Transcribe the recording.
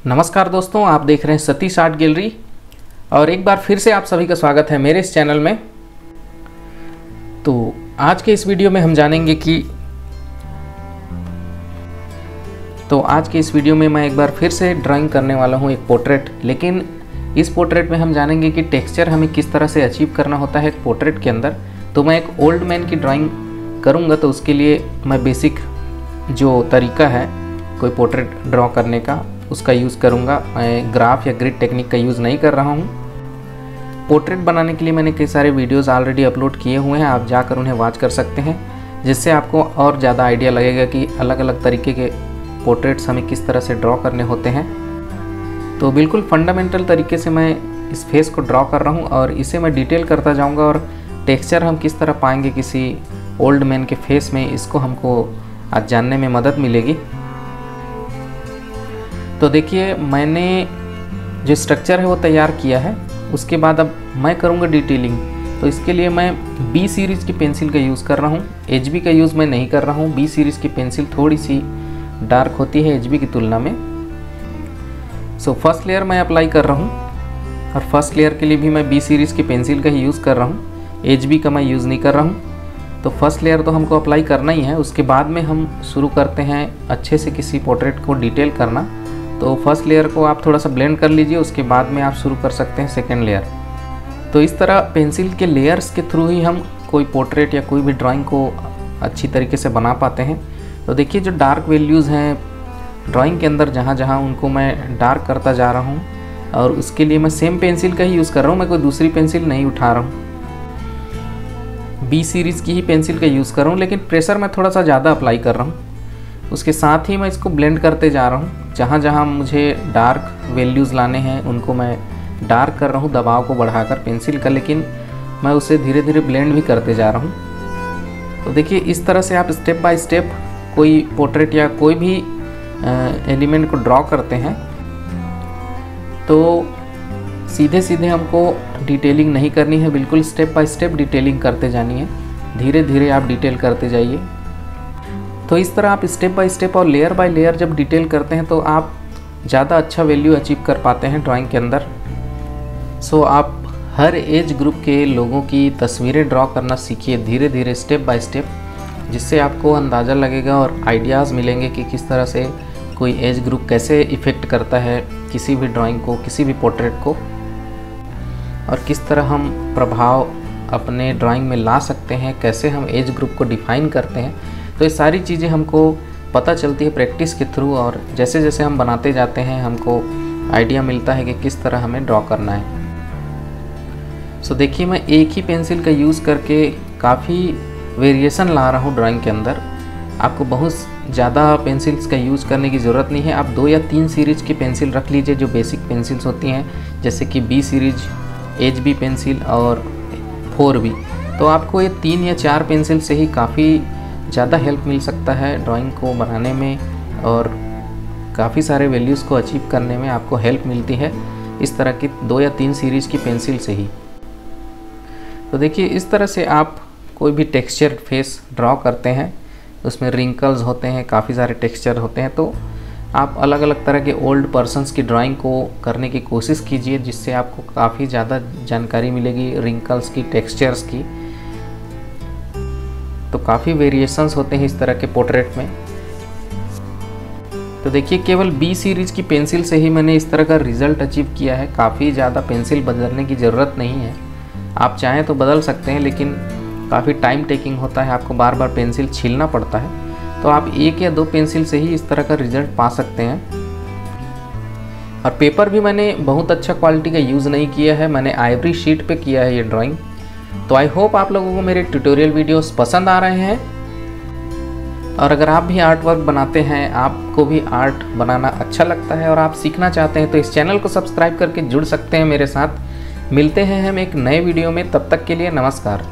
नमस्कार दोस्तों, आप देख रहे हैं सतीश आर्ट गैलरी और एक बार फिर से आप सभी का स्वागत है मेरे इस चैनल में। तो आज के इस वीडियो में हम जानेंगे कि आज के इस वीडियो में मैं एक बार फिर से ड्राइंग करने वाला हूं एक पोर्ट्रेट। लेकिन इस पोर्ट्रेट में हम जानेंगे कि टेक्सचर हमें किस तरह से अचीव करना होता है एक पोर्ट्रेट के अंदर। तो मैं एक ओल्ड मैन की ड्राइंग करूंगा, तो उसके लिए मैं बेसिक जो तरीका है कोई पोर्ट्रेट ड्रॉ करने का उसका यूज़ करूँगा। मैं ग्राफ या ग्रिड टेक्निक का यूज़ नहीं कर रहा हूँ। पोर्ट्रेट बनाने के लिए मैंने कई सारे वीडियोस ऑलरेडी अपलोड किए हुए हैं, आप जाकर उन्हें वॉच कर सकते हैं, जिससे आपको और ज़्यादा आइडिया लगेगा कि अलग अलग तरीके के पोर्ट्रेट्स हमें किस तरह से ड्रॉ करने होते हैं। तो बिल्कुल फंडामेंटल तरीके से मैं इस फेस को ड्रॉ कर रहा हूँ और इसे मैं डिटेल करता जाऊँगा और टेक्सचर हम किस तरह पाएंगे किसी ओल्ड मैन के फेस में, इसको हमको आज जानने में मदद मिलेगी। तो देखिए, मैंने जो स्ट्रक्चर है वो तैयार किया है। उसके बाद अब मैं करूँगा डिटेलिंग। तो इसके लिए मैं बी सीरीज़ की पेंसिल का यूज़ कर रहा हूँ, एचबी का यूज़ मैं नहीं कर रहा हूँ। बी सीरीज़ की पेंसिल थोड़ी सी डार्क होती है एचबी की तुलना में। सो फर्स्ट लेयर मैं अप्लाई कर रहा हूँ और फर्स्ट लेयर के लिए भी मैं बी सीरीज़ की पेंसिल का ही यूज़ कर रहा हूँ, एचबी का मैं यूज़ नहीं कर रहा हूँ। तो फर्स्ट लेयर तो हमको अप्लाई करना ही है। उसके बाद में हम शुरू करते हैं अच्छे से किसी पोर्ट्रेट को डिटेल करना। तो फर्स्ट लेयर को आप थोड़ा सा ब्लेंड कर लीजिए, उसके बाद में आप शुरू कर सकते हैं सेकेंड लेयर। तो इस तरह पेंसिल के लेयर्स के थ्रू ही हम कोई पोर्ट्रेट या कोई भी ड्राइंग को अच्छी तरीके से बना पाते हैं। तो देखिए, जो डार्क वैल्यूज़ हैं ड्राइंग के अंदर जहाँ जहाँ उनको मैं डार्क करता जा रहा हूँ और उसके लिए मैं सेम पेंसिल का ही यूज़ कर रहा हूँ, मैं कोई दूसरी पेंसिल नहीं उठा रहा हूँ। बी सीरीज़ की ही पेंसिल का यूज़ कर रहा हूँ, लेकिन प्रेशर मैं थोड़ा सा ज़्यादा अप्लाई कर रहा हूँ। उसके साथ ही मैं इसको ब्लेंड करते जा रहा हूँ। जहाँ जहाँ मुझे डार्क वैल्यूज़ लाने हैं उनको मैं डार्क कर रहा हूँ दबाव को बढ़ाकर पेंसिल का, लेकिन मैं उसे धीरे धीरे ब्लेंड भी करते जा रहा हूँ। तो देखिए, इस तरह से आप स्टेप बाय स्टेप कोई पोर्ट्रेट या कोई भी एलिमेंट को ड्रॉ करते हैं। तो सीधे सीधे हमको डिटेलिंग नहीं करनी है, बिल्कुल स्टेप बाय स्टेप डिटेलिंग करते जानी है। धीरे धीरे आप डिटेल करते जाइए। तो इस तरह आप स्टेप बाय स्टेप और लेयर बाय लेयर जब डिटेल करते हैं तो आप ज़्यादा अच्छा वैल्यू अचीव कर पाते हैं ड्राइंग के अंदर। सो आप हर एज ग्रुप के लोगों की तस्वीरें ड्रॉ करना सीखिए धीरे धीरे स्टेप बाय स्टेप, जिससे आपको अंदाज़ा लगेगा और आइडियाज़ मिलेंगे कि किस तरह से कोई एज ग्रुप कैसे इफ़ेक्ट करता है किसी भी ड्राइंग को, किसी भी पोर्ट्रेट को, और किस तरह हम प्रभाव अपने ड्राइंग में ला सकते हैं, कैसे हम एज ग्रुप को डिफ़ाइन करते हैं। तो ये सारी चीज़ें हमको पता चलती है प्रैक्टिस के थ्रू, और जैसे जैसे हम बनाते जाते हैं हमको आइडिया मिलता है कि किस तरह हमें ड्रॉ करना है। सो देखिए, मैं एक ही पेंसिल का यूज़ करके काफ़ी वेरिएशन ला रहा हूँ ड्राइंग के अंदर। आपको बहुत ज़्यादा पेंसिल्स का यूज़ करने की ज़रूरत नहीं है। आप 2 या 3 सीरीज़ की पेंसिल रख लीजिए, जो बेसिक पेंसिल्स होती हैं, जैसे कि बी सीरीज, एचबी पेंसिल और 4B। तो आपको ये 3 या 4 पेंसिल से ही काफ़ी ज़्यादा हेल्प मिल सकता है ड्राइंग को बनाने में, और काफ़ी सारे वैल्यूज़ को अचीव करने में आपको हेल्प मिलती है इस तरह की 2 या 3 सीरीज़ की पेंसिल से ही। तो देखिए, इस तरह से आप कोई भी टेक्सचर फेस ड्रॉ करते हैं, उसमें रिंकल्स होते हैं, काफ़ी सारे टेक्सचर होते हैं। तो आप अलग अलग तरह के ओल्ड पर्सन्स की ड्राइंग को करने की कोशिश कीजिए, जिससे आपको काफ़ी ज़्यादा जानकारी मिलेगी रिंकल्स की, टेक्सचर्स की। तो काफ़ी वेरिएशंस होते हैं इस तरह के पोर्ट्रेट में। तो देखिए, केवल बी सीरीज़ की पेंसिल से ही मैंने इस तरह का रिज़ल्ट अचीव किया है। काफ़ी ज़्यादा पेंसिल बदलने की ज़रूरत नहीं है, आप चाहें तो बदल सकते हैं, लेकिन काफ़ी टाइम टेकिंग होता है, आपको बार बार पेंसिल छीलना पड़ता है। तो आप 1 या 2 पेंसिल से ही इस तरह का रिज़ल्ट पा सकते हैं। और पेपर भी मैंने बहुत अच्छा क्वालिटी का यूज़ नहीं किया है, मैंने आइवरी शीट पे किया है ये ड्राइंग। तो आई होप आप लोगों को मेरे ट्यूटोरियल वीडियोस पसंद आ रहे हैं। और अगर आप भी आर्ट वर्क बनाते हैं, आपको भी आर्ट बनाना अच्छा लगता है और आप सीखना चाहते हैं, तो इस चैनल को सब्सक्राइब करके जुड़ सकते हैं मेरे साथ। मिलते हैं हम एक नए वीडियो में, तब तक के लिए नमस्कार।